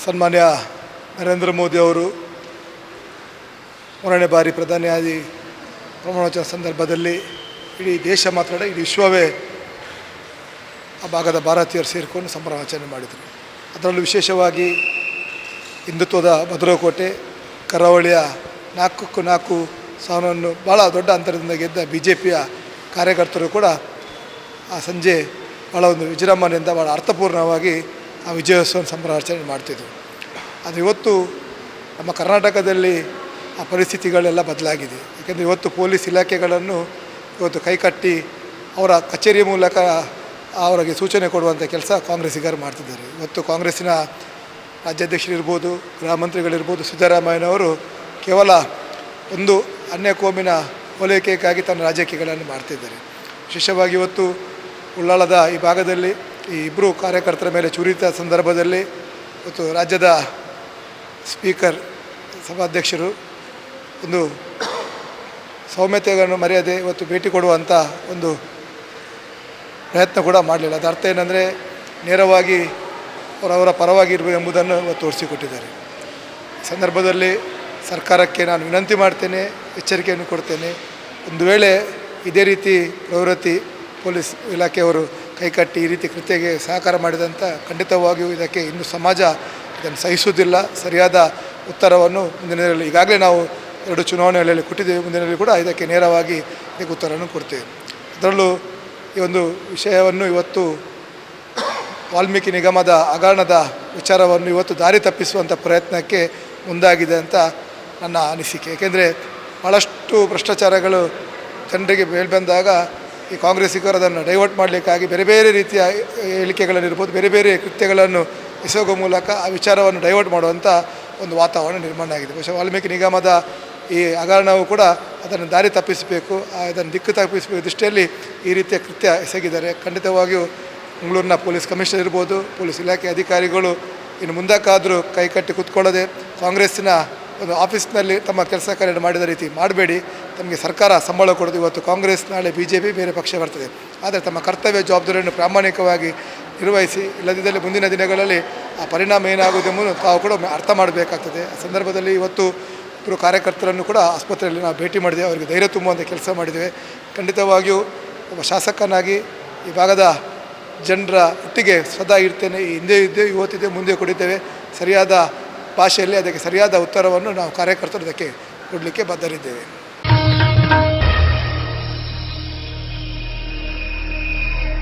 ಸನ್ಮಾನ್ಯ ನರೇಂದ್ರ ಮೋದಿ ಅವರು 3ನೇ ಬಾರಿ ಪ್ರಧಾನಿಯಾಗಿ ಪ್ರಮಾಣವಚನ ಸಂದರ್ಭದಲ್ಲಿ ಇಡೀ ದೇಶ ಮಾತ್ರ ಇಡೀ ವಿಶ್ವವೇ ಆ ಭಾಗದ ಭಾರತೀಯರು ಸೇರಿಕೊಂಡು ಸಂಭ್ರಮಾಚರಣೆ ಮಾಡಿದರು. ಅದರಲ್ಲೂ ವಿಶೇಷವಾಗಿ ಹಿಂದುತ್ವದ ಭದ್ರಕೋಟೆ ಕರಾವಳಿಯ 4 ಸ್ಥಾನವನ್ನು ಭಾಳ ದೊಡ್ಡ ಅಂತರದಿಂದ ಗೆದ್ದ BJPಯ ಕಾರ್ಯಕರ್ತರು ಕೂಡ ಆ ಸಂಜೆ ಭಾಳ ಒಂದು ವಿಜೃಂಭಣೆಯಿಂದ ಭಾಳ ಅರ್ಥಪೂರ್ಣವಾಗಿ ಆ ವಿಜಯೋತ್ಸವ ಸಂಭ್ರಮಾಚರಣೆ ಮಾಡ್ತಿದ್ದರು. ಆದರೆ ಇವತ್ತು ನಮ್ಮ ಕರ್ನಾಟಕದಲ್ಲಿ ಆ ಪರಿಸ್ಥಿತಿಗಳೆಲ್ಲ ಬದಲಾಗಿದೆ. ಯಾಕೆಂದರೆ ಇವತ್ತು ಪೊಲೀಸ್ ಇಲಾಖೆಗಳನ್ನು ಇವತ್ತು ಕೈಕಟ್ಟಿ ಅವರ ಕಚೇರಿ ಮೂಲಕ ಅವರಿಗೆ ಸೂಚನೆ ಕೊಡುವಂಥ ಕೆಲಸ ಕಾಂಗ್ರೆಸ್ಸಿಗರು ಮಾಡ್ತಿದ್ದಾರೆ. ಇವತ್ತು ಕಾಂಗ್ರೆಸ್ಸಿನ ರಾಜ್ಯಾಧ್ಯಕ್ಷರಿರ್ಬೋದು, ಗೃಹ ಮಂತ್ರಿಗಳಿರ್ಬೋದು, ಸಿದ್ದರಾಮಯ್ಯನವರು ಕೇವಲ ಒಂದು ಅನ್ಯ ಕೋಮಿನ ಓಲೈಕೆಗಾಗಿ ತನ್ನ ರಾಜಕೀಯಗಳನ್ನು ಮಾಡ್ತಿದ್ದಾರೆ. ವಿಶೇಷವಾಗಿ ಇವತ್ತು ಉಳ್ಳಾಳದ ಈ ಭಾಗದಲ್ಲಿ ಈ ಇಬ್ಬರು ಕಾರ್ಯಕರ್ತರ ಮೇಲೆ ಚುರಿತ ಸಂದರ್ಭದಲ್ಲಿ ಇವತ್ತು ರಾಜ್ಯದ ಸ್ಪೀಕರ್ ಸಭಾಧ್ಯಕ್ಷರು ಒಂದು ಸೌಮ್ಯತೆಯನ್ನು ಮರೆಯದೆ ಇವತ್ತು ಭೇಟಿ ಕೊಡುವಂಥ ಒಂದು ಪ್ರಯತ್ನ ಕೂಡ ಮಾಡಲಿಲ್ಲ. ಅದರ ಅರ್ಥ ಏನಂದರೆ ನೇರವಾಗಿ ಅವರವರ ಪರವಾಗಿ ಇರಬೇಕು ಎಂಬುದನ್ನು ಇವತ್ತು ತೋರಿಸಿಕೊಟ್ಟಿದ್ದಾರೆ. ಈ ಸಂದರ್ಭದಲ್ಲಿ ಸರ್ಕಾರಕ್ಕೆ ನಾನು ವಿನಂತಿ ಮಾಡ್ತೇನೆ, ಎಚ್ಚರಿಕೆಯನ್ನು ಕೊಡ್ತೇನೆ. ಒಂದು ವೇಳೆ ಇದೇ ರೀತಿ ಪ್ರವೃತ್ತಿ ಪೊಲೀಸ್ ಇಲಾಖೆಯವರು ಕೈಕಟ್ಟಿ ಈ ರೀತಿ ಕೃತ್ಯಕ್ಕೆ ಸಹಕಾರ ಮಾಡಿದಂಥ ಖಂಡಿತವಾಗಿಯೂ ಇದಕ್ಕೆ ಇನ್ನು ಸಮಾಜ ಇದನ್ನು ಸಹಿಸುವುದಿಲ್ಲ. ಸರಿಯಾದ ಉತ್ತರವನ್ನು ಮುಂದಿನ ಈಗಾಗಲೇ ನಾವು 2 ಚುನಾವಣೆಗಳಲ್ಲಿ ಕೊಟ್ಟಿದ್ದೇವೆ. ಮುಂದಿನಲ್ಲಿ ಕೂಡ ಇದಕ್ಕೆ ನೇರವಾಗಿ ಇದಕ್ಕೆ ಉತ್ತರವನ್ನು ಕೊಡ್ತೇವೆ. ಅದರಲ್ಲೂ ಈ ಒಂದು ವಿಷಯವನ್ನು ಇವತ್ತು ವಾಲ್ಮೀಕಿ ನಿಗಮದ ಹಗರಣದ ವಿಚಾರವನ್ನು ಇವತ್ತು ದಾರಿ ತಪ್ಪಿಸುವಂಥ ಪ್ರಯತ್ನಕ್ಕೆ ಮುಂದಾಗಿದೆ ಅಂತ ನನ್ನ ಅನಿಸಿಕೆ. ಏಕೆಂದರೆ ಭಾಳಷ್ಟು ಭ್ರಷ್ಟಾಚಾರಗಳು ಜನರಿಗೆ ಬಂದಾಗ ಈ ಕಾಂಗ್ರೆಸ್ಸಿಗರು ಅದನ್ನು ಡೈವರ್ಟ್ ಮಾಡಲಿಕ್ಕಾಗಿ ಬೇರೆ ಬೇರೆ ರೀತಿಯ ಹೇಳಿಕೆಗಳನ್ನಿರ್ಬೋದು, ಬೇರೆ ಬೇರೆ ಕೃತ್ಯಗಳನ್ನು ಎಸಗುವ ಮೂಲಕ ಆ ವಿಚಾರವನ್ನು ಡೈವರ್ಟ್ ಮಾಡುವಂಥ ಒಂದು ವಾತಾವರಣ ನಿರ್ಮಾಣ ಆಗಿದೆ. ಬಹುಶಃ ವಾಲ್ಮೀಕಿ ನಿಗಮದ ಈ ಹಗರಣವು ಕೂಡ ಅದನ್ನು ದಾರಿ ತಪ್ಪಿಸಬೇಕು, ಅದನ್ನು ದಿಕ್ಕು ತಪ್ಪಿಸಬೇಕು ದೃಷ್ಟಿಯಲ್ಲಿ ಈ ರೀತಿಯ ಕೃತ್ಯ ಎಸಗಿದ್ದಾರೆ. ಖಂಡಿತವಾಗಿಯೂ ಮಂಗಳೂರಿನ ಪೊಲೀಸ್ ಕಮಿಷನರ್ ಇರ್ಬೋದು, ಪೊಲೀಸ್ ಇಲಾಖೆ ಅಧಿಕಾರಿಗಳು ಇನ್ನು ಮುಂದಕ್ಕಾದರೂ ಕೈಕಟ್ಟಿ ಕೂತ್ಕೊಳ್ಳದೆ ಕಾಂಗ್ರೆಸ್ಸಿನ ಒಂದು ಆಫೀಸ್ನಲ್ಲಿ ತಮ್ಮ ಕೆಲಸ ಕಾರ್ಯ ಮಾಡಿದ ರೀತಿ ಮಾಡಬೇಡಿ. ತಮಗೆ ಸರ್ಕಾರ ಸಂಬಳ ಕೊಡೋದು. ಇವತ್ತು ಕಾಂಗ್ರೆಸ್, ನಾಳೆ BJP ಬೇರೆ ಪಕ್ಷ ಬರ್ತದೆ. ಆದರೆ ತಮ್ಮ ಕರ್ತವ್ಯ ಜವಾಬ್ದಾರಿಯನ್ನು ಪ್ರಾಮಾಣಿಕವಾಗಿ ನಿರ್ವಹಿಸಿ, ಇಲ್ಲದಿದ್ದಲ್ಲಿ ಮುಂದಿನ ದಿನಗಳಲ್ಲಿ ಆ ಪರಿಣಾಮ ಏನಾಗುವುದೆಂಬುದನ್ನು ತಾವು ಕೂಡ ಅರ್ಥ ಮಾಡಬೇಕಾಗ್ತದೆ. ಆ ಸಂದರ್ಭದಲ್ಲಿ ಇವತ್ತು ಇಬ್ಬರು ಕಾರ್ಯಕರ್ತರನ್ನು ಕೂಡ ಆಸ್ಪತ್ರೆಯಲ್ಲಿ ನಾವು ಭೇಟಿ ಮಾಡಿದ್ದೇವೆ, ಅವರಿಗೆ ಧೈರ್ಯ ತುಂಬುವಂಥ ಕೆಲಸ ಮಾಡಿದ್ದೇವೆ. ಖಂಡಿತವಾಗಿಯೂ ಒಬ್ಬ ಶಾಸಕನಾಗಿ ಈ ಭಾಗದ ಜನರ ಒಟ್ಟಿಗೆ ಸದಾ ಇರ್ತೇನೆ. ಹಿಂದೆ ಇದ್ದೇವೆ, ಇವತ್ತಿದೆ, ಮುಂದೆ ಕೊಡಿದ್ದೇವೆ. ಸರಿಯಾದ ಭಾಷೆಯಲ್ಲಿ ಅದಕ್ಕೆ ಸರಿಯಾದ ಉತ್ತರವನ್ನು ನಾವು ಕಾರ್ಯಕರ್ತರು ಅದಕ್ಕೆ ಕೊಡಲಿಕ್ಕೆ ಬದ್ಧರಿದ್ದೇವೆ.